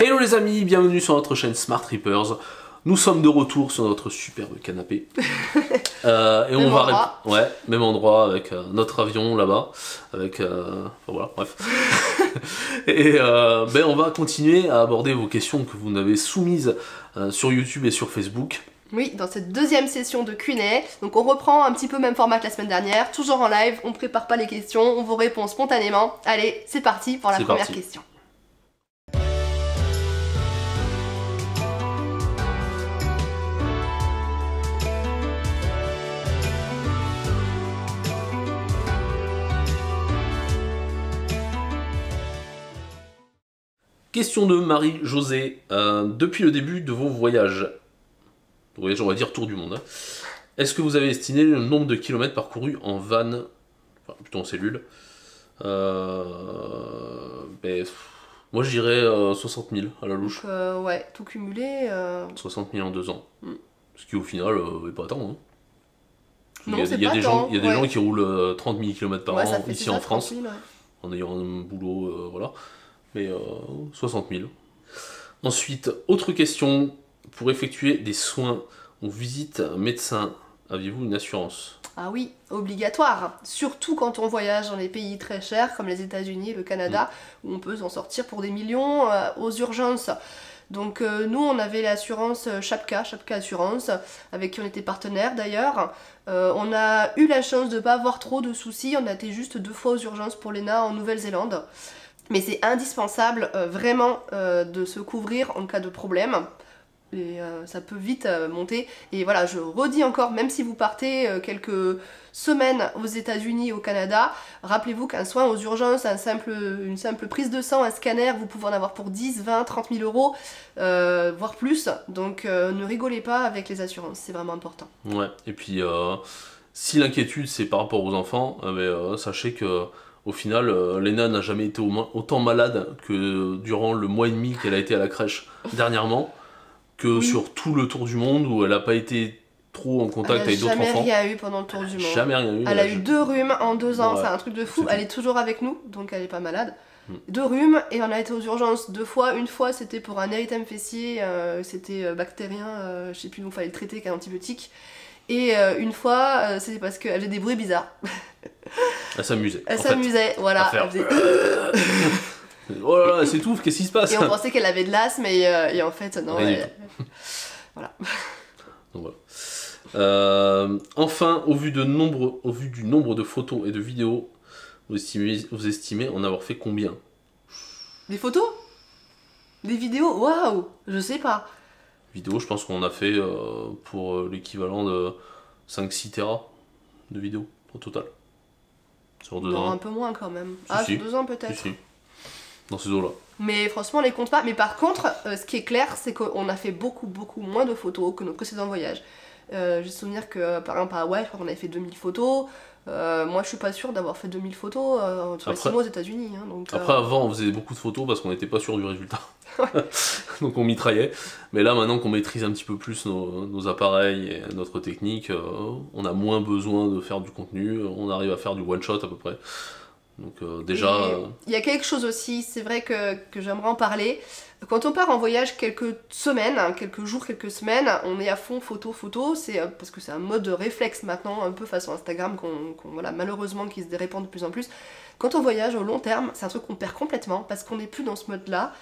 Hello les amis, bienvenue sur notre chaîne Smart Trippers. Nous sommes de retour sur notre superbe canapé. Et on va même endroit avec notre avion là-bas, avec enfin, voilà, bref. Et on va continuer à aborder vos questions que vous m'avez soumises sur YouTube et sur Facebook. Oui, dans cette deuxième session de Q&A, donc on reprend un petit peu même format que la semaine dernière, toujours en live, on prépare pas les questions, on vous répond spontanément. Allez, c'est parti pour la première question. Question de Marie-Josée. Depuis le début de vos voyages, on va dire tour du monde, est-ce que vous avez estimé le nombre de kilomètres parcourus en van, enfin plutôt en cellule? Moi je dirais 60 000 à la louche. Donc, ouais, tout cumulé. 60 000 en 2 ans. Ce qui au final n'est pas tant. Hein. Non, il y a des gens qui roulent 30 000 km par an ici en France, 000, en ayant un boulot, voilà. Mais 60 000. Ensuite, autre question, pour effectuer des soins, on visite un médecin, aviez-vous une assurance? Ah oui, obligatoire, surtout quand on voyage dans les pays très chers comme les États-Unis et le Canada, où on peut s'en sortir pour des millions aux urgences. Donc nous on avait l'assurance Chapka Assurance, avec qui on était partenaire d'ailleurs. On a eu la chance de ne pas avoir trop de soucis, on a été juste 2 fois aux urgences pour Léna en Nouvelle-Zélande. Mais c'est indispensable vraiment de se couvrir en cas de problème. Et ça peut vite monter. Et voilà, je redis encore, même si vous partez quelques semaines aux États-Unis, au Canada, rappelez-vous qu'un soin aux urgences, une simple prise de sang, un scanner, vous pouvez en avoir pour 10, 20, 30 000 euros, voire plus. Donc ne rigolez pas avec les assurances, c'est vraiment important. Ouais, et puis si l'inquiétude c'est par rapport aux enfants, sachez que au final, Léna n'a jamais été autant malade que durant le mois et demi qu'elle a été à la crèche dernièrement, que sur tout le tour du monde où elle n'a pas été trop en contact avec d'autres enfants. Elle n'a jamais rien eu pendant le tour du monde. Jamais rien eu. Elle a eu 2 rhumes en 2 ans, c'est un truc de fou. Elle est toujours avec nous, donc elle n'est pas malade. 2 rhumes, et on a été aux urgences 2 fois. Une fois c'était pour un érythème fessier, c'était bactérien, je sais plus, il fallait le traiter avec un antibiotique. Et une fois, c'était parce qu'elle faisait des bruits bizarres. Elle s'amusait. Elle s'amusait, voilà. Elle faisait... oh là là, elle s'étouffe, qu'est-ce qui se passe? Et on pensait qu'elle avait de l'asthme, et en fait, non. Voilà. Donc, voilà. Enfin, au vu du nombre de photos et de vidéos, vous estimez en avoir fait combien? Des photos? Des vidéos? Waouh! Je sais pas. Vidéo, je pense qu'on a fait pour l'équivalent de 5-6 Tera de vidéos au total. Sur 2 ans. Un peu moins quand même. Si, sur 2 ans peut-être. Si. Dans ces eaux-là. Mais franchement, on les compte pas. Mais par contre, ce qui est clair, c'est qu'on a fait beaucoup moins de photos que nos précédents voyages. J'ai souvenir que par exemple à Hawaï, je crois qu'on avait fait 2000 photos. Moi je suis pas sûre d'avoir fait 2000 photos sur les 6 mois aux États-Unis. Hein, après avant on faisait beaucoup de photos parce qu'on n'était pas sûr du résultat. Donc on mitraillait. Mais là maintenant qu'on maîtrise un petit peu plus nos appareils et notre technique, on a moins besoin de faire du contenu, on arrive à faire du one shot à peu près. Donc déjà... Il y a quelque chose aussi, c'est vrai que j'aimerais en parler. Quand on part en voyage quelques semaines, quelques jours, quelques semaines, on est à fond photo, c'est parce que c'est un mode de réflexe maintenant, un peu façon Instagram, voilà, malheureusement qui se répand de plus en plus. Quand on voyage au long terme, c'est un truc qu'on perd complètement parce qu'on n'est plus dans ce mode-là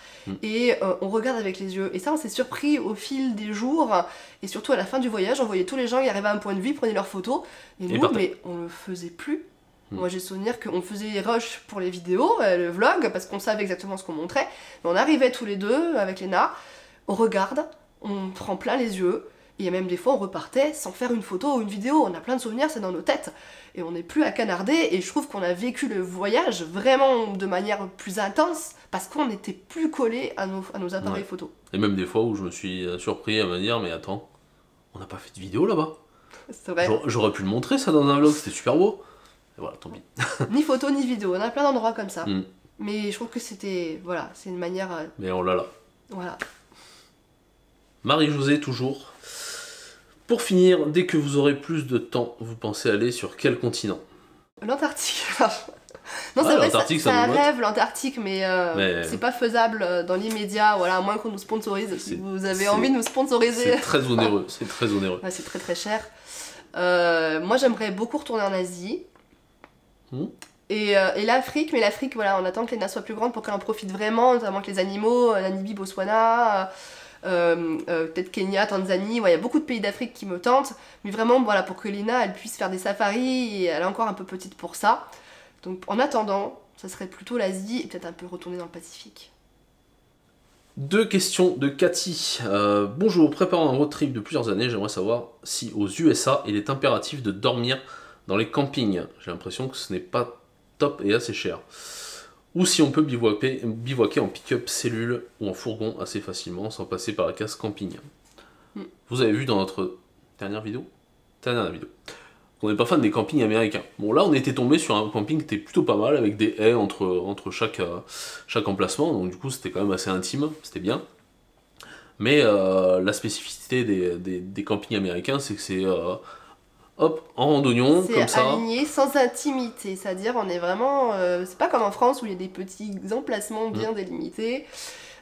et on regarde avec les yeux. Et ça, on s'est surpris au fil des jours et surtout à la fin du voyage, on voyait tous les gens qui arrivaient à un point de vue, prenaient leurs photos et nous, mais on le faisait plus. Moi j'ai souvenir qu'on faisait les rushs pour les vidéos, le vlog, parce qu'on savait exactement ce qu'on montrait. Mais on arrivait tous les deux avec Léna, on regarde, on prend plein les yeux, et il y a même des fois on repartait sans faire une photo ou une vidéo, on a plein de souvenirs, c'est dans nos têtes. Et on n'est plus à canarder, et je trouve qu'on a vécu le voyage vraiment de manière plus intense, parce qu'on n'était plus collé à nos appareils photo. Et même des fois où je me suis surpris à me dire, mais attends, on n'a pas fait de vidéo là-bas. C'est vrai. J'aurais pu le montrer ça dans un vlog, c'était super beau. Et voilà, tant pis. Ni photo ni vidéo, on a plein d'endroits comme ça. Mais je trouve que c'était, voilà, c'est une manière... Mais on l'a là. Voilà. Marie-Josée toujours. Pour finir, dès que vous aurez plus de temps, vous pensez aller sur quel continent? L'Antarctique. Non, Ouais, c'est vrai, l'Antarctique, c'est ça un nous botte. rêve l'Antarctique, mais c'est pas faisable dans l'immédiat, voilà, à moins qu'on nous sponsorise. Si vous avez envie de nous sponsoriser. C'est très onéreux, c'est très onéreux. Ouais, c'est très très cher. Moi j'aimerais beaucoup retourner en Asie. Et l'Afrique, mais l'Afrique, voilà, on attend que l'ENA soit plus grande pour qu'elle en profite vraiment, notamment que les animaux, Namibie, Botswana, peut-être Kenya, Tanzanie, ouais, il y a beaucoup de pays d'Afrique qui me tentent, mais vraiment, voilà, pour que l'ENA, elle puisse faire des safaris, et elle est encore un peu petite pour ça. Donc en attendant, ça serait plutôt l'Asie, et peut-être un peu retourner dans le Pacifique. 2 questions de Cathy. Bonjour, préparant un road trip de plusieurs années, j'aimerais savoir si aux USA, il est impératif de dormir dans les campings. J'ai l'impression que ce n'est pas top et assez cher. Ou si on peut bivouaquer en pick-up cellule ou en fourgon assez facilement sans passer par la case camping. Vous avez vu dans notre dernière vidéo qu'on n'est pas fan des campings américains. Bon, là on était tombé sur un camping qui était plutôt pas mal avec des haies entre chaque emplacement, donc du coup c'était quand même assez intime, c'était bien. Mais la spécificité des campings américains, c'est que c'est hop, en randonnion, comme ça. C'est aligné sans intimité, c'est-à-dire on est vraiment... c'est pas comme en France où il y a des petits emplacements bien délimités.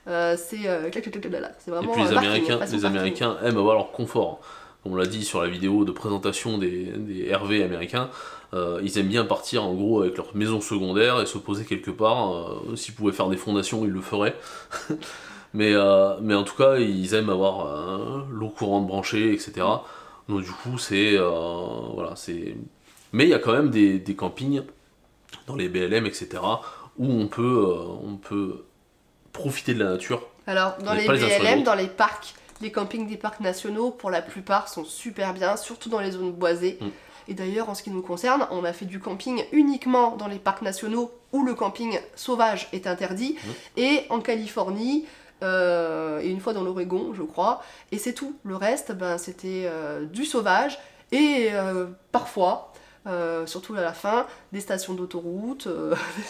C'est vraiment... Et puis les Américains aiment avoir leur confort. Comme on l'a dit sur la vidéo de présentation des RV américains, ils aiment bien partir en gros avec leur maison secondaire et se poser quelque part. S'ils pouvaient faire des fondations, ils le feraient. mais en tout cas, ils aiment avoir l'eau courante branchée, etc. Donc du coup, voilà, mais il y a quand même des campings dans les BLM, etc. où on peut profiter de la nature. Alors, dans les BLM, dans les parcs, les campings des parcs nationaux, pour la plupart, sont super bien, surtout dans les zones boisées. Et d'ailleurs, en ce qui nous concerne, on a fait du camping uniquement dans les parcs nationaux où le camping sauvage est interdit, et en Californie, et une fois dans l'Oregon, je crois, et c'est tout. Le reste, ben, c'était du sauvage, et parfois... surtout à la fin, des stations d'autoroute,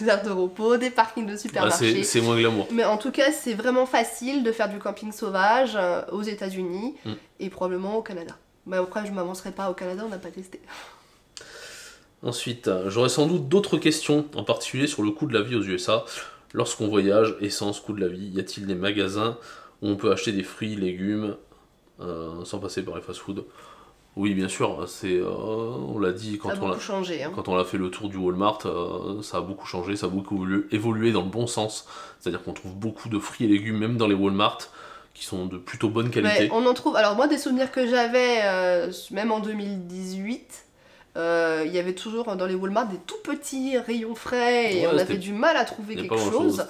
des aires de repos, des parkings de supermarchés. C'est moins glamour. Mais en tout cas, c'est vraiment facile de faire du camping sauvage aux États-Unis et probablement au Canada. Mais après, je ne m'avancerai pas au Canada, on n'a pas testé. Ensuite, j'aurais sans doute d'autres questions, en particulier sur le coût de la vie aux USA. Lorsqu'on voyage, essence, coût de la vie, y a-t-il des magasins où on peut acheter des fruits, légumes, sans passer par les fast-food? Oui, bien sûr, on l'a dit quand on a fait le tour du Walmart, ça a beaucoup changé, ça a beaucoup évolué dans le bon sens. C'est-à-dire qu'on trouve beaucoup de fruits et légumes, même dans les Walmart, qui sont de plutôt bonne qualité. Ouais, on en trouve. Alors moi, des souvenirs que j'avais, même en 2018, il y avait toujours dans les Walmart des tout petits rayons frais et on avait du mal à trouver quelque chose.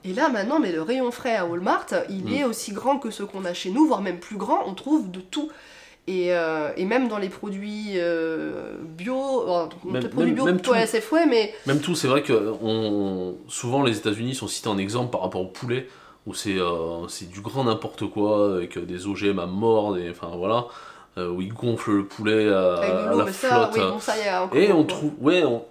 Et là maintenant, mais le rayon frais à Walmart, il est aussi grand que ceux qu'on a chez nous, voire même plus grand, on trouve de tout. Et même dans les produits bio, plutôt ASF, mais... Même tout, c'est vrai que souvent les États-Unis sont cités en exemple par rapport au poulet, où c'est du grand n'importe quoi, avec des OGM à mort, enfin voilà, où ils gonflent le poulet à la flotte. Et on trouve,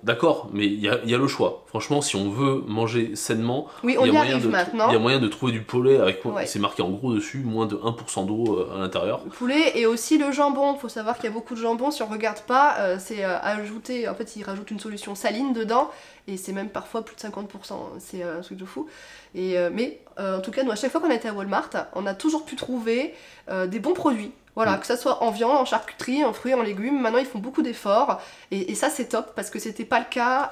d'accord, mais il y a le choix. Franchement, si on veut manger sainement, il y a moyen de trouver du poulet avec, c'est marqué en gros dessus, moins de 1% d'eau à l'intérieur. Le poulet et aussi le jambon. Faut savoir qu'il y a beaucoup de jambon, si on regarde pas, c'est ajouté, en fait ils rajoutent une solution saline dedans, et c'est même parfois plus de 50%, c'est un truc de fou. Mais en tout cas, nous à chaque fois qu'on a été à Walmart, on a toujours pu trouver des bons produits. Voilà, que ça soit en viande, en charcuterie, en fruits, en légumes, maintenant ils font beaucoup d'efforts, et ça c'est top, parce que c'était pas le cas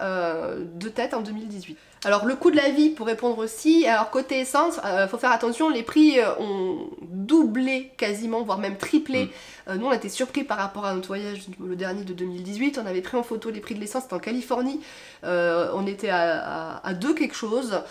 de tête en 2018. Alors le coût de la vie, pour répondre aussi, alors côté essence, faut faire attention, les prix ont doublé quasiment, voire même triplé. Nous on a été surpris par rapport à notre voyage, le dernier de 2018, on avait pris en photo les prix de l'essence, c'était en Californie, on était à 2 quelque chose,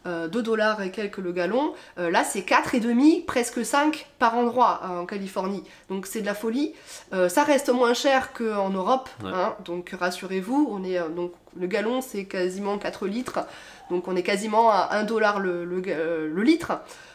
2 $ et quelques le gallon, là c'est 4,5, presque 5 par endroit en Californie, donc c'est de la folie. Ça reste moins cher qu'en Europe, hein, donc rassurez-vous, on est donc le gallon c'est quasiment 4 litres, donc on est quasiment à 1 $ le litre,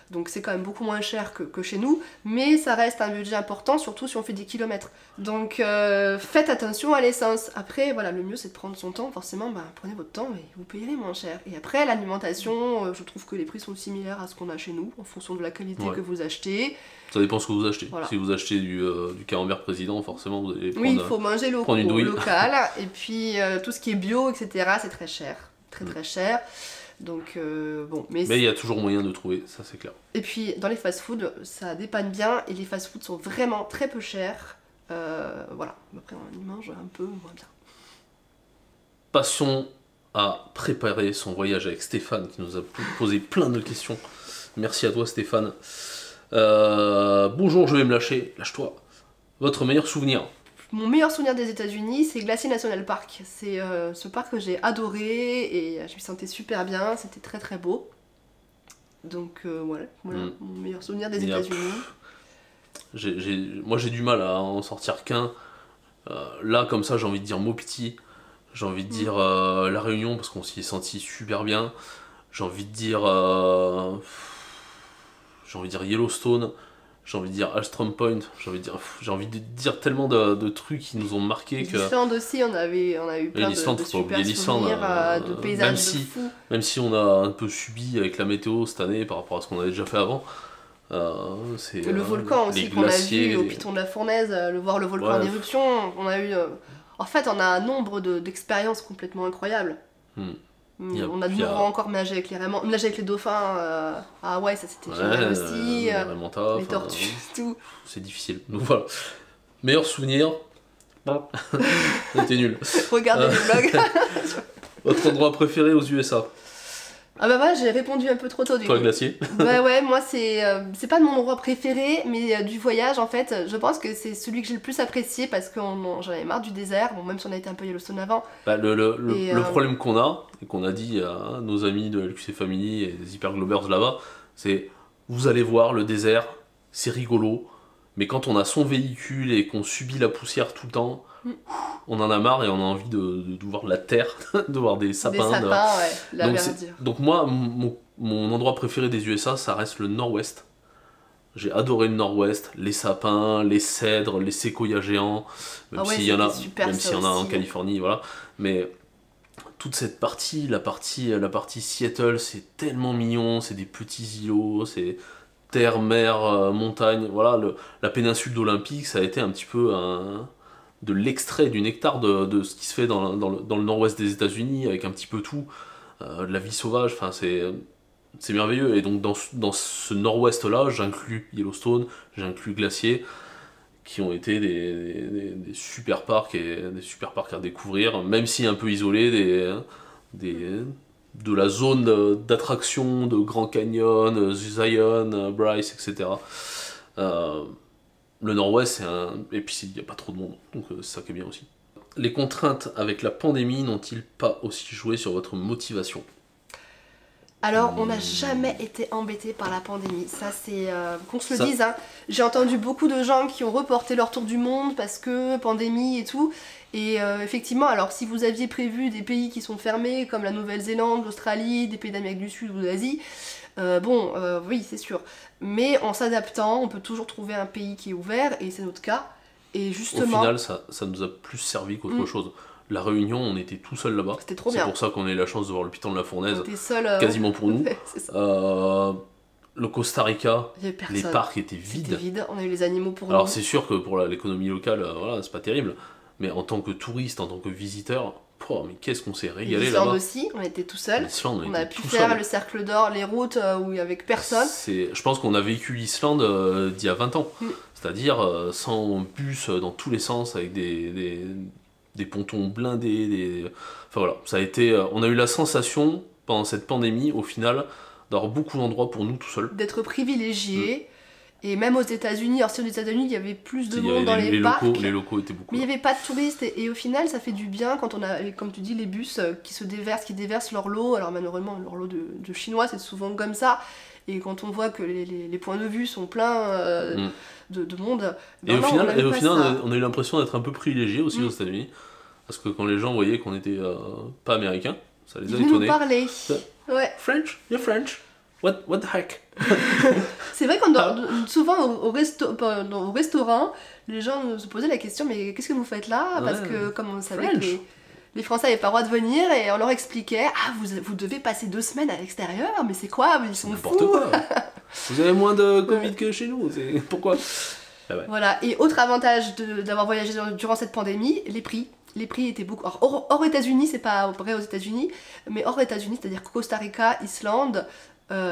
donc c'est quand même beaucoup moins cher que chez nous, mais ça reste un budget important, surtout si on fait des kilomètres. Donc faites attention à l'essence. Après voilà, le mieux c'est de prendre son temps, forcément prenez votre temps et vous payerez moins cher. Et après l'alimentation, je trouve que les prix sont similaires à ce qu'on a chez nous, en fonction de la qualité que vous achetez. Ça dépend ce que vous achetez. Voilà. Si vous achetez du camembert président, forcément vous allez prendre, il faut manger local, et puis tout ce qui est bio, etc. c'est très cher. très cher. Donc bon, mais il y a toujours moyen de trouver, ça c'est clair. Et puis dans les fast-food, ça dépanne bien et les fast-food sont vraiment très peu chers. Voilà, après on y mange un peu moins bien. Passons à préparer son voyage avec Stéphane qui nous a posé plein de questions. Merci à toi Stéphane. Bonjour, je vais me lâcher, lâche-toi. Votre meilleur souvenir? Mon meilleur souvenir des États-Unis, c'est Glacier National Park. C'est ce parc que j'ai adoré et je me sentais super bien, c'était très très beau. Donc voilà, mon meilleur souvenir des États-Unis. Moi j'ai du mal à en sortir qu'un. Là comme ça j'ai envie de dire Mopti, j'ai envie de dire La Réunion parce qu'on s'y est senti super bien. J'ai envie de dire Yellowstone. J'ai envie de dire Astrom Point, j'ai envie de dire tellement de trucs qui nous ont marqué que... L'Islande aussi, on a eu plein de super souvenirs, de paysages de fous. Même si on a un peu subi avec la météo cette année par rapport à ce qu'on avait déjà fait avant, c'est... Le volcan aussi qu'on a vu au Piton de la Fournaise, voir le volcan en éruption, on a eu... En fait, on a un nombre d'expériences complètement incroyables. On a de nouveau encore nagé avec les dauphins à Hawaï, ça c'était génial aussi. Les tortues, tout. C'est difficile. Donc voilà. Meilleur souvenir. C'était nul. Regardez les vlogs. Votre endroit préféré aux USA? Ah bah voilà, j'ai répondu un peu trop tôt du coup. Toi, Glacier. Ouais, moi c'est pas de mon endroit préféré, mais du voyage en fait, je pense que c'est celui que j'ai le plus apprécié parce que j'en avais marre du désert, bon même si on a été un peu Yellowstone avant. Le problème qu'on a, et qu'on a dit à nos amis de LQC Family et des Hyperglobers là-bas, c'est vous allez voir le désert, c'est rigolo, mais quand on a son véhicule et qu'on subit la poussière tout le temps, on en a marre et on a envie de voir la terre, de voir des sapins. Des sapins, ouais, la verdure. Donc moi, mon endroit préféré des USA, ça reste le nord-ouest. J'ai adoré le nord-ouest, les sapins, les cèdres, les séquoias géants, même s'il y en a en Californie, voilà. Mais toute cette partie, la partie Seattle, c'est tellement mignon, c'est des petits îlots, c'est terre, mer, montagne, voilà. La péninsule d'Olympique, ça a été un petit peu de l'extrait du nectar de ce qui se fait dans le nord-ouest des États-Unis, avec un petit peu tout, de la vie sauvage, enfin c'est merveilleux. Et donc dans ce nord-ouest-là, j'inclus Yellowstone, j'inclus Glacier, qui ont été des super parcs à découvrir, même si un peu isolés de la zone d'attraction de Grand Canyon, Zion, Bryce, etc. Le nord-ouest, et puis il n'y a pas trop de monde, donc c'est ça qui est bien aussi. Les contraintes avec la pandémie n'ont-ils pas aussi joué sur votre motivation? Alors, on n'a jamais été embêté par la pandémie, ça c'est... qu'on se le dise, hein. J'ai entendu beaucoup de gens qui ont reporté leur tour du monde parce que pandémie et tout, et effectivement, alors si vous aviez prévu des pays qui sont fermés, comme la Nouvelle-Zélande, l'Australie, des pays d'Amérique du Sud ou d'Asie, oui, c'est sûr. Mais en s'adaptant, on peut toujours trouver un pays qui est ouvert, et c'est notre cas. Et justement... Au final, ça nous a plus servi qu'autre chose. La Réunion, on était tout seul là-bas. C'était trop bien. C'est pour ça qu'on a eu la chance de voir le Piton de la Fournaise. On était seul, quasiment pour nous. Le Costa Rica, les parcs étaient vides. On a eu les animaux pour nous. Alors c'est sûr que pour l'économie locale, voilà, c'est pas terrible. Mais en tant que touriste, en tant que visiteur, mais qu'est-ce qu'on s'est régalé là-bas. L'Islande aussi, on était tout seul. On a pu faire le cercle d'or, les routes où il y avait personne. Je pense qu'on a vécu l'Islande d'il y a 20 ans. C'est-à-dire sans bus dans tous les sens, avec des pontons blindés. Enfin voilà, ça a été. On a eu la sensation, pendant cette pandémie, au final, d'avoir beaucoup d'endroits pour nous tout seuls. D'être privilégiés. Et même aux États-Unis, alors si aux États-Unis il y avait plus de monde dans les parcs, les locaux étaient beaucoup. Mais il n'y avait pas de touristes et au final ça fait du bien quand on a, comme tu dis, les bus qui déversent leur lot. Alors malheureusement leur lot de Chinois c'est souvent comme ça. Et quand on voit que les points de vue sont pleins de monde. Et au final, on a eu l'impression d'être un peu privilégiés aussi aux États-Unis. Parce que quand les gens voyaient qu'on n'était pas américains, ça les a étonnés. Ils nous parlaient. Ouais. French? You're French? What the heck? C'est vrai qu'on souvent au restaurant, les gens se posaient la question mais qu'est-ce que vous faites là? Parce que comme on savait que les Français n'avaient pas le droit de venir et on leur expliquait vous devez passer 2 semaines à l'extérieur, mais c'est quoi? Ils sont fous. N'importe quoi. Vous avez moins de Covid que chez nous, pourquoi? Voilà, et autre avantage d'avoir voyagé durant cette pandémie, les prix. les prix étaient beaucoup... Alors, hors États-Unis, c'est pas vrai aux États-Unis, mais hors États-Unis, c'est-à-dire Costa Rica, Islande,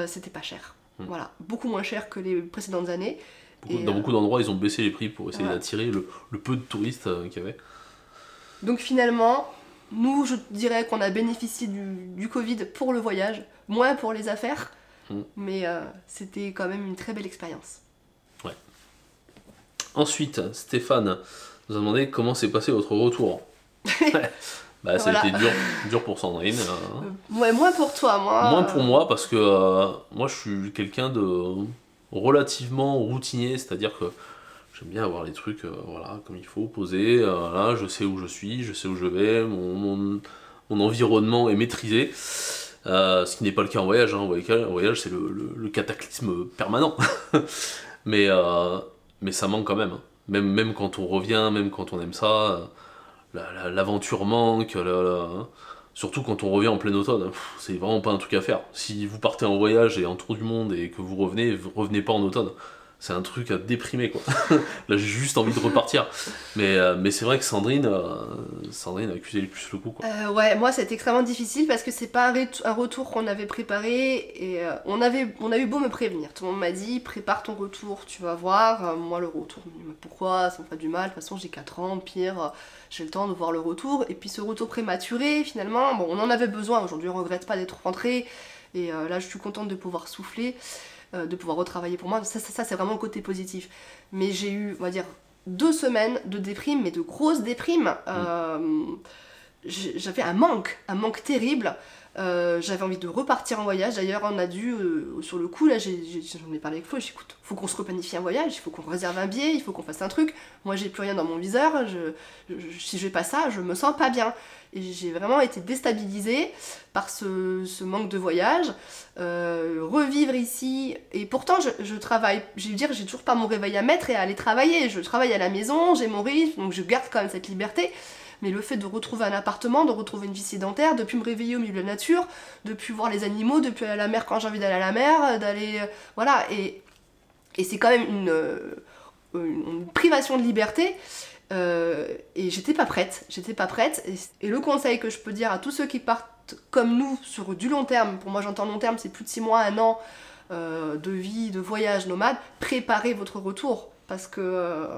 c'était pas cher. Voilà, beaucoup moins cher que les précédentes années. Dans beaucoup d'endroits, ils ont baissé les prix pour essayer d'attirer le peu de touristes qu'il y avait. Donc finalement, nous, je dirais qu'on a bénéficié du Covid pour le voyage, moins pour les affaires, mais c'était quand même une très belle expérience. Ouais. Ensuite, Stéphane nous a demandé comment s'est passé votre retour. Bah, ça a été dur pour Sandrine. Ouais, moins pour toi, moi. Moins pour moi, parce que moi, je suis quelqu'un de relativement routinier, c'est-à-dire que j'aime bien avoir les trucs voilà, comme il faut, posés. Là, je sais où je suis, je sais où je vais, mon environnement est maîtrisé. Ce qui n'est pas le cas en voyage. Hein. En voyage, c'est le cataclysme permanent. mais ça manque quand même. Hein. Même quand on revient, même quand on aime ça, l'aventure manque. Surtout quand on revient en plein automne, c'est vraiment pas un truc à faire. Si vous partez en voyage et en tour du monde et que vous revenez pas en automne. C'est un truc à déprimer quoi. Là j'ai juste envie de repartir. Mais c'est vrai que Sandrine a accusé le plus le coup quoi. Ouais, moi c'était extrêmement difficile parce que c'est pas un retour qu'on avait préparé et on a eu beau me prévenir. Tout le monde m'a dit prépare ton retour, tu vas voir. Moi le retour, pourquoi, ça me fait du mal, de toute façon j'ai 4 ans, pire, j'ai le temps de voir le retour. Et puis ce retour prématuré finalement, bon on en avait besoin, aujourd'hui on regrette pas d'être rentré et là je suis contente de pouvoir souffler. De pouvoir retravailler pour moi, ça c'est vraiment le côté positif. Mais j'ai eu, on va dire, 2 semaines de déprime, mais de grosses déprimes. J'avais un manque terrible. J'avais envie de repartir en voyage. D'ailleurs, on a dû, sur le coup, là, j'en ai parlé avec Flo, j'ai dit, écoute, faut qu'on se replanifie un voyage, il faut qu'on réserve un billet, il faut qu'on fasse un truc. Moi, j'ai plus rien dans mon viseur, si je fais pas ça, je me sens pas bien. Et j'ai vraiment été déstabilisée par ce manque de voyage. Revivre ici, et pourtant, je travaille, je veux dire, j'ai toujours pas mon réveil à mettre et à aller travailler. Je travaille à la maison, j'ai mon rythme, donc je garde quand même cette liberté. Mais le fait de retrouver un appartement, de retrouver une vie sédentaire, de plus me réveiller au milieu de la nature, de plus voir les animaux, de plus aller à la mer quand j'ai envie d'aller à la mer, d'aller... voilà, et c'est quand même une privation de liberté. Et j'étais pas prête. Et le conseil que je peux dire à tous ceux qui partent comme nous sur du long terme, pour moi j'entends long terme, c'est plus de 6 mois, 1 an de vie, de voyage nomade, préparez votre retour. Parce que,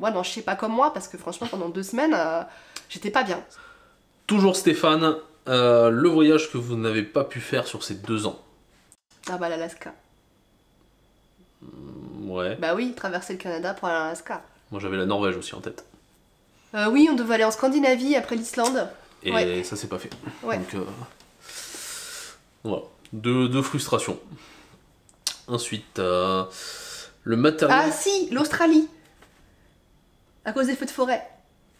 non, je sais pas comme moi, parce que franchement, pendant 2 semaines, j'étais pas bien. Toujours Stéphane, le voyage que vous n'avez pas pu faire sur ces 2 ans. Ah bah l'Alaska. Ouais. Bah oui, traverser le Canada pour aller à l'Alaska. Moi j'avais la Norvège aussi en tête. Oui, on devait aller en Scandinavie après l'Islande. Et ça s'est pas fait. Ouais. Donc voilà, deux frustrations. Ensuite, le matériel... Ah si, l'Australie. À cause des feux de forêt.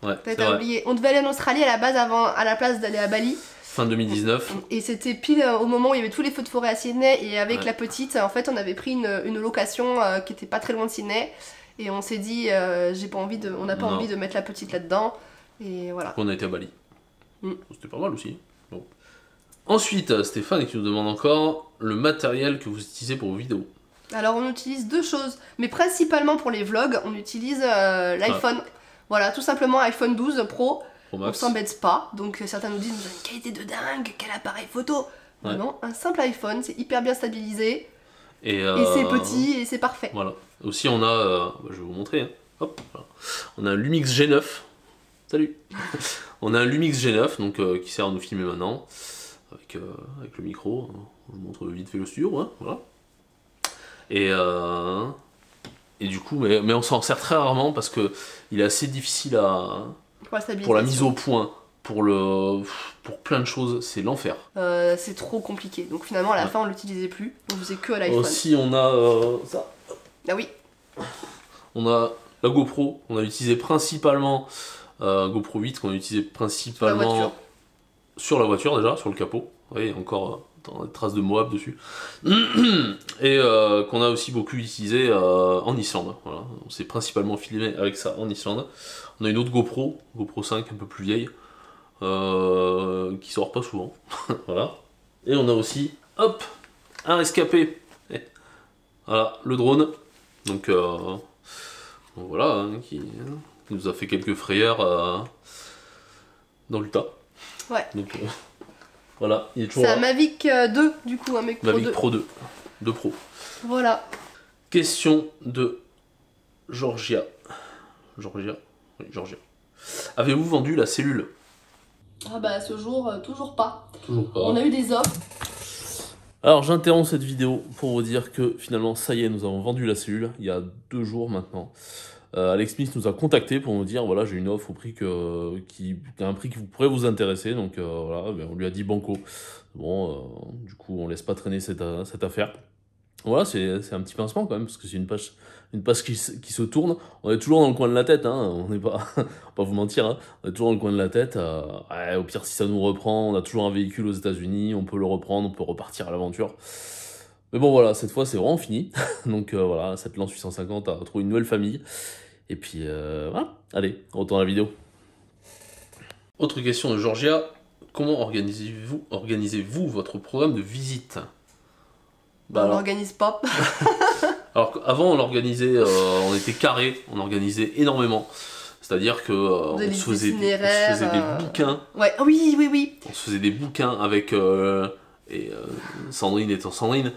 Ouais, t'as oublié. On devait aller en Australie à la base à la place d'aller à Bali. Fin 2019. Et c'était pile au moment où il y avait tous les feux de forêt à Sydney. Et avec la petite, en fait, on avait pris une location qui était pas très loin de Sydney. Et on s'est dit, on n'a pas envie de mettre la petite là-dedans. Et voilà. On a été à Bali. C'était pas mal aussi. Bon. Ensuite, Stéphane qui nous demande encore le matériel que vous utilisez pour vos vidéos. Alors on utilise 2 choses, mais principalement pour les vlogs, on utilise l'iPhone. Voilà, tout simplement iPhone 12 Pro. On s'embête pas, donc certains nous disent, vous avez une qualité de dingue, quel appareil photo. Non, un simple iPhone, c'est hyper bien stabilisé. Et c'est petit et c'est parfait. Voilà. Aussi on a, je vais vous montrer, hein. Hop, voilà. On a un Lumix G9. Salut. On a un Lumix G9 donc, qui sert à nous filmer maintenant, avec le micro. Je vous montre vite fait le studio, hein, voilà. Et du coup, mais on s'en sert très rarement parce que il est assez difficile pour la mise au point, pour plein de choses, c'est l'enfer. C'est trop compliqué, donc finalement à la fin on l'utilisait plus, on faisait que à l'iPhone. Aussi on a ça. Ah oui. On a la GoPro, on a utilisé principalement GoPro 8 qu'on a utilisé principalement sur la voiture déjà, sur le capot. Oui, encore des traces de Moab dessus. Et qu'on a aussi beaucoup utilisé en Islande. Voilà. On s'est principalement filmé avec ça en Islande. On a une autre GoPro 5 un peu plus vieille, qui sort pas souvent. Voilà. Et on a aussi, hop, un rescapé. Voilà, le drone. Donc voilà, qui nous a fait quelques frayeurs dans l'Utah. Ouais. Donc voilà, il est toujours C'est un là. Mavic 2 du coup, un Mavic Pro Mavic 2. Pro 2. 2 Pro. Voilà. Question de Georgia. Georgia. Oui, Georgia. Avez-vous vendu la cellule? Ah bah à ce jour, toujours pas. Toujours pas. On a eu des offres. Alors j'interromps cette vidéo pour vous dire que finalement ça y est, nous avons vendu la cellule il y a 2 jours maintenant. Alex Smith nous a contacté pour nous dire voilà, j'ai une offre au prix qui a un prix qui pourrait vous intéresser, donc voilà, ben, on lui a dit banco. Bon, du coup on laisse pas traîner cette affaire. Voilà, c'est un petit pincement quand même, parce que c'est une page qui se tourne. On est toujours dans le coin de la tête, hein, on n'est pas, on va pas vous mentir, hein, on est toujours dans le coin de la tête. Ouais, au pire, si ça nous reprend, on a toujours un véhicule aux États-Unis, on peut le reprendre, on peut repartir à l'aventure. Mais bon, voilà, cette fois, c'est vraiment fini. Donc voilà, cette Lance 850 a trouvé une nouvelle famille. Et puis voilà, allez, on retourne à la vidéo. Autre question de Georgia, comment organisez-vous votre programme de visite? Bah, on l'organise pas. Alors avant on l'organisait, on était carré, on organisait énormément. C'est-à-dire que on se faisait des bouquins. Ouais, oui, oui, oui. On se faisait des bouquins avec Sandrine étant Sandrine,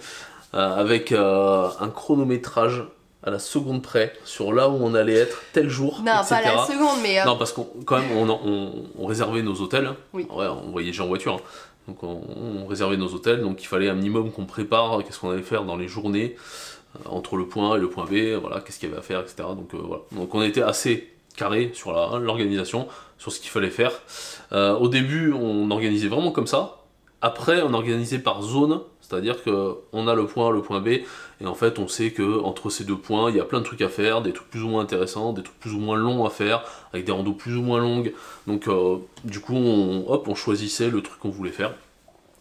avec un chronométrage à la seconde près sur là où on allait être tel jour. Non, etc. pas la seconde, mais. Non, parce qu'on quand même on réservait nos hôtels. Oui. Ouais, on voyageait en voiture. Hein. Donc on réservait nos hôtels, donc il fallait un minimum qu'on prépare, qu'est-ce qu'on allait faire dans les journées, entre le point A et le point B, voilà, qu'est-ce qu'il y avait à faire, etc. Donc voilà. Donc on était assez carré sur l'organisation, sur ce qu'il fallait faire. Au début, on organisait vraiment comme ça. Après, on organisait par zone, c'est-à-dire qu'on a le point A, le point B, et en fait, on sait que entre ces 2 points, il y a plein de trucs à faire, des trucs plus ou moins intéressants, des trucs plus ou moins longs à faire, avec des randos plus ou moins longues. Donc, du coup, on choisissait le truc qu'on voulait faire,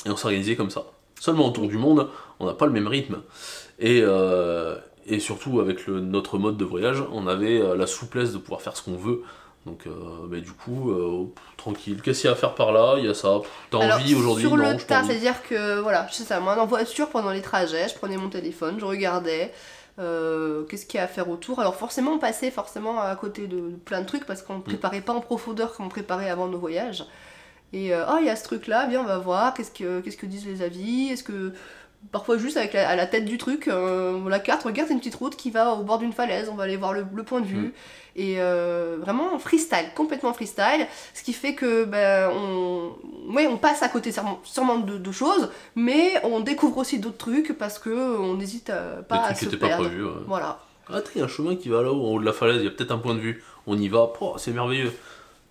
et on s'organisait comme ça. Seulement autour du monde, on n'a pas le même rythme. Et surtout, avec notre mode de voyage, on avait la souplesse de pouvoir faire ce qu'on veut. Donc, du coup, tranquille. Qu'est-ce qu'il y a à faire par là? Il y a ça. T'as envie aujourd'hui? Sur non, le tas, c'est-à-dire que, voilà, c'est ça. Moi, en voiture, pendant les trajets, je prenais mon téléphone, je regardais qu'est-ce qu'il y a à faire autour. Alors, forcément, on passait à côté de plein de trucs parce qu'on ne préparait pas en profondeur comme on préparait avant nos voyages. Et, il y a ce truc-là, viens, on va voir, qu'est-ce que disent les avis, est-ce que... Parfois juste avec à la tête du truc, la carte, regarde, c'est une petite route qui va au bord d'une falaise, on va aller voir le point de vue. Et vraiment freestyle, complètement freestyle, ce qui fait que on passe à côté sûrement de choses, mais on découvre aussi d'autres trucs parce que on n'hésite pas à se perdre. Pas prévus, ouais. Voilà. Ah, il y a un chemin qui va là-haut, en haut de la falaise, il y a peut-être un point de vue, on y va, c'est merveilleux.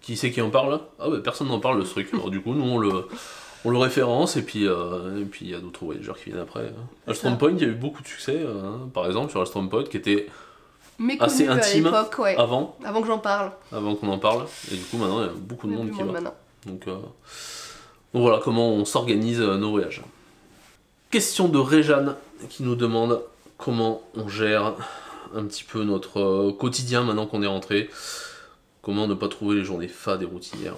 Qui c'est qui en parle? Ah bah personne n'en parle de ce truc, alors du coup nous on le référence, et puis il y a d'autres voyageurs qui viennent après. Alstrom Point, il y a eu beaucoup de succès, par exemple sur Alstrom Point, qui était assez intime ouais. avant que j'en parle. Avant qu'on en parle, et du coup maintenant il y a beaucoup de monde qui va. Maintenant. Donc voilà comment on s'organise nos voyages. Question de Réjeanne qui nous demande comment on gère un petit peu notre quotidien maintenant qu'on est rentré. Comment ne pas trouver les journées fades et routinières?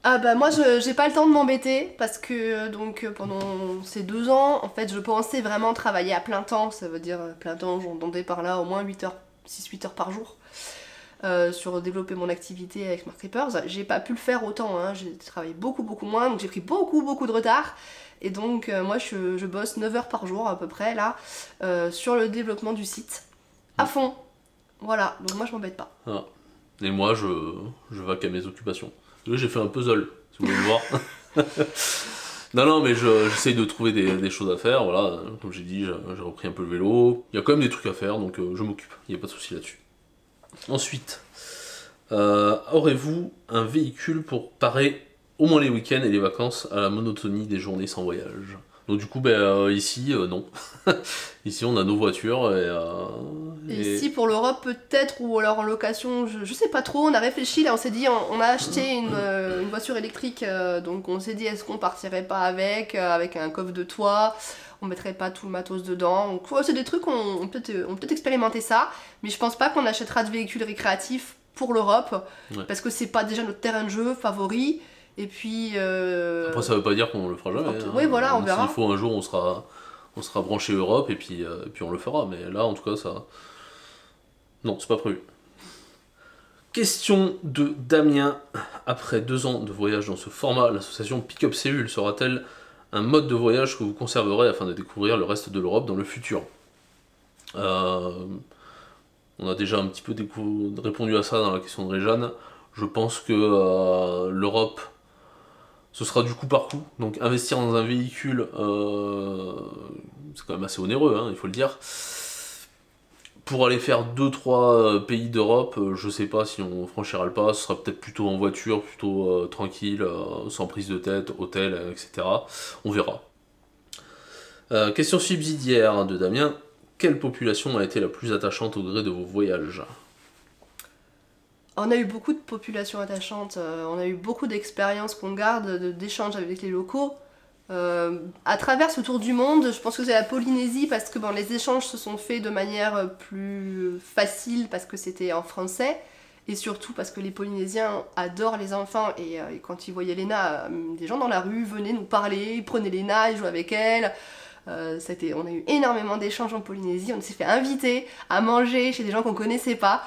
Ah bah moi j'ai pas le temps de m'embêter parce que donc pendant ces 2 ans en fait je pensais vraiment travailler à plein temps, ça veut dire plein temps, j'entendais par là au moins 8 heures, 6-8 heures par jour sur développer mon activité avec Smart Trippers. J'ai pas pu le faire autant, hein. J'ai travaillé beaucoup moins, donc j'ai pris beaucoup de retard. Et donc moi je bosse 9 heures par jour à peu près là sur le développement du site à fond. Voilà, donc moi je m'embête pas. Ah. Et moi je vaque à mes occupations. Là j'ai fait un puzzle, si vous voulez le voir. Non mais j'essaye de trouver des choses à faire, voilà. Comme j'ai dit, j'ai repris un peu le vélo. Il y a quand même des trucs à faire, donc je m'occupe, il n'y a pas de souci là-dessus. Ensuite, aurez-vous un véhicule pour parer au moins les week-ends et les vacances à la monotonie des journées sans voyage? Donc du coup, ici, non. Ici, on a nos voitures et ici, pour l'Europe, peut-être, ou alors en location, je sais pas trop. On a réfléchi, là, on s'est dit, on a acheté une voiture électrique, donc on s'est dit, est-ce qu'on partirait pas avec un coffre de toit, on mettrait pas tout le matos dedans. Donc c'est des trucs, on peut peut-être expérimenter ça, mais je pense pas qu'on achètera de véhicules récréatifs pour l'Europe, parce que c'est pas déjà notre terrain de jeu favori. Et puis... Après ça veut pas dire qu'on le fera jamais. Oui, voilà, on verra. S'il faut un jour on sera branché Europe et puis on le fera. Mais là en tout cas ça... Non, c'est pas prévu. Question de Damien. Après 2 ans de voyage dans ce format, l'association Pick-up Séoul sera-t-elle un mode de voyage que vous conserverez afin de découvrir le reste de l'Europe dans le futur? On a déjà un petit peu répondu à ça dans la question de Réjeanne. Je pense que l'Europe, ce sera du coup par coup. Donc investir dans un véhicule, c'est quand même assez onéreux, hein, il faut le dire. Pour aller faire 2-3 pays d'Europe, je sais pas si on franchira le pas, ce sera peut-être plutôt en voiture, plutôt tranquille, sans prise de tête, hôtel, etc. On verra. Question subsidiaire de Damien. Quelle population a été la plus attachante au gré de vos voyages? On a eu beaucoup de populations attachantes, on a eu beaucoup d'expériences qu'on garde, d'échanges avec les locaux. À travers ce tour du monde, je pense que c'est la Polynésie parce que bon, les échanges se sont faits de manière plus facile parce que c'était en français et surtout parce que les Polynésiens adorent les enfants et quand ils voyaient Léna, des gens dans la rue venaient nous parler, ils prenaient Léna, ils jouaient avec elle. On a eu énormément d'échanges en Polynésie, on s'est fait inviter à manger chez des gens qu'on connaissait pas.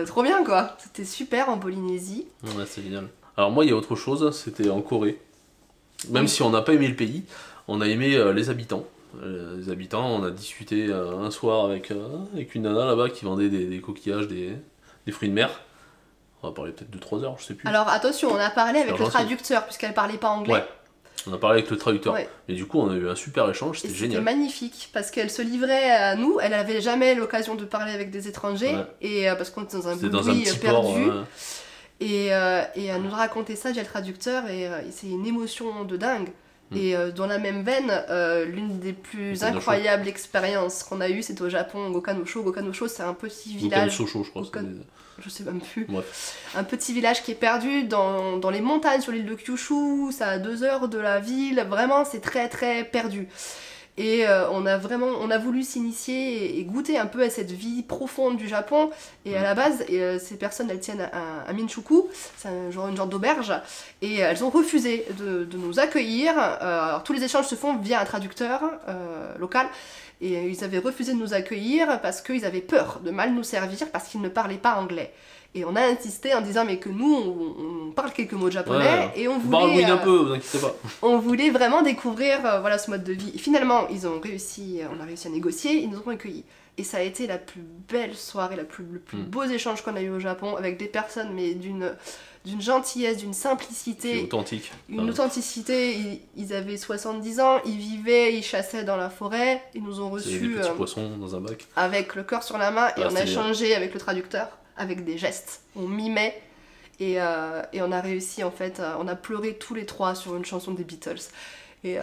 Trop bien quoi, c'était super en Polynésie. Ouais, c'est génial. Alors moi il y a autre chose, c'était en Corée. Même si on n'a pas aimé le pays, on a aimé les habitants. Les habitants, on a discuté un soir avec une nana là-bas qui vendait des coquillages, des fruits de mer. On va parler peut-être de 3 heures, je sais plus. Alors attention, on a parlé avec le traducteur puisqu'elle parlait pas anglais. Ouais, on a parlé avec le traducteur. Ouais. Et du coup, on a eu un super échange, c'était génial. C'était magnifique parce qu'elle se livrait à nous, elle avait jamais l'occasion de parler avec des étrangers et parce qu'on était dans un bruit perdu. Port, et elle nous racontait ça via le traducteur et c'est une émotion de dingue. Et dans la même veine, l'une des plus incroyables expériences qu'on a eues, c'était au Japon, Gokano-sho. Gokano-sho, c'est un petit village. Gokano-sho, je crois. Je sais même plus. Bref. Un petit village qui est perdu dans les montagnes sur l'île de Kyushu, ça a 2 heures de la ville, vraiment c'est très très perdu. Et on a voulu s'initier et goûter un peu à cette vie profonde du Japon. Et à la base, ces personnes, elles tiennent un minchuku, c'est une genre d'auberge, et elles ont refusé de nous accueillir. Alors tous les échanges se font via un traducteur local. Et ils avaient refusé de nous accueillir parce qu'ils avaient peur de mal nous servir parce qu'ils ne parlaient pas anglais. Et on a insisté en disant mais que nous on parle quelques mots de japonais et on voulait un peu, vous inquiétez pas. On voulait vraiment découvrir voilà ce mode de vie. Et finalement on a réussi à négocier, ils nous ont accueillis. Et ça a été la plus belle soirée, le plus beau échange qu'on a eu au Japon avec des personnes mais d'une gentillesse, d'une simplicité. C'est authentique. Une authenticité, ils avaient 70 ans, ils vivaient, ils chassaient dans la forêt, ils nous ont reçus. Des petits poissons dans un bac. Avec le cœur sur la main et on a échangé avec le traducteur, avec des gestes. On mimait et on a réussi en fait, on a pleuré tous les 3 sur une chanson des Beatles. Et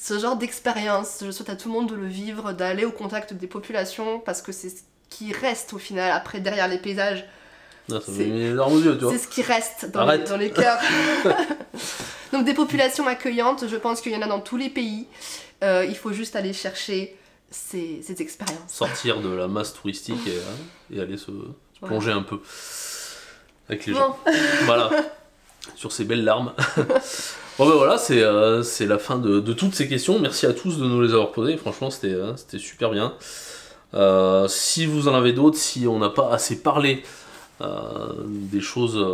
ce genre d'expérience, je souhaite à tout le monde de le vivre, d'aller au contact des populations parce que c'est ce qui reste au final après derrière les paysages. Non, ça met les larmes aux yeux, tu vois. C'est ce qui reste dans les cœurs. Donc des populations accueillantes, je pense qu'il y en a dans tous les pays. Il faut juste aller chercher ces expériences. Sortir de la masse touristique et aller se plonger un peu avec les gens. Voilà, sur ces belles larmes. Bon ben voilà, c'est la fin de toutes ces questions. Merci à tous de nous les avoir posées. Franchement, c'était super bien. Si vous en avez d'autres, si on n'a pas assez parlé des choses,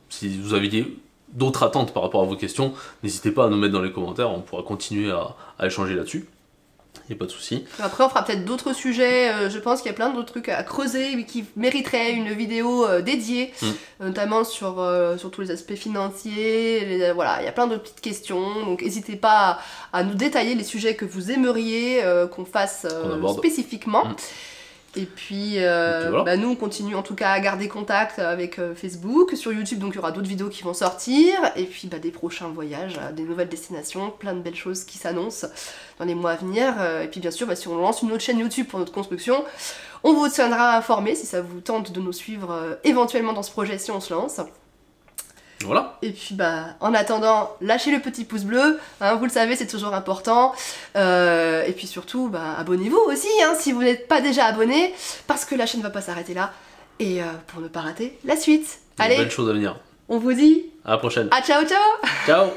si vous aviez d'autres attentes par rapport à vos questions, n'hésitez pas à nous mettre dans les commentaires, on pourra continuer à échanger là-dessus. Il n'y a pas de souci. Après on fera peut-être d'autres sujets, je pense qu'il y a plein d'autres trucs à creuser mais qui mériteraient une vidéo dédiée, notamment sur tous les aspects financiers, voilà, il y a plein de petites questions, donc n'hésitez pas à nous détailler les sujets que vous aimeriez qu'on fasse spécifiquement. Et puis, voilà. Nous on continue en tout cas à garder contact avec Facebook, sur YouTube donc il y aura d'autres vidéos qui vont sortir, et puis des prochains voyages, des nouvelles destinations, plein de belles choses qui s'annoncent dans les mois à venir, et puis bien sûr si on lance une autre chaîne YouTube pour notre construction, on vous tiendra informé si ça vous tente de nous suivre éventuellement dans ce projet si on se lance. Voilà. Et puis en attendant, lâchez le petit pouce bleu, hein, vous le savez c'est toujours important. Et puis surtout, abonnez-vous aussi hein, si vous n'êtes pas déjà abonné, parce que la chaîne va pas s'arrêter là. Et pour ne pas rater la suite. Allez, belles choses à venir. On vous dit à la prochaine. À ciao ciao. Ciao.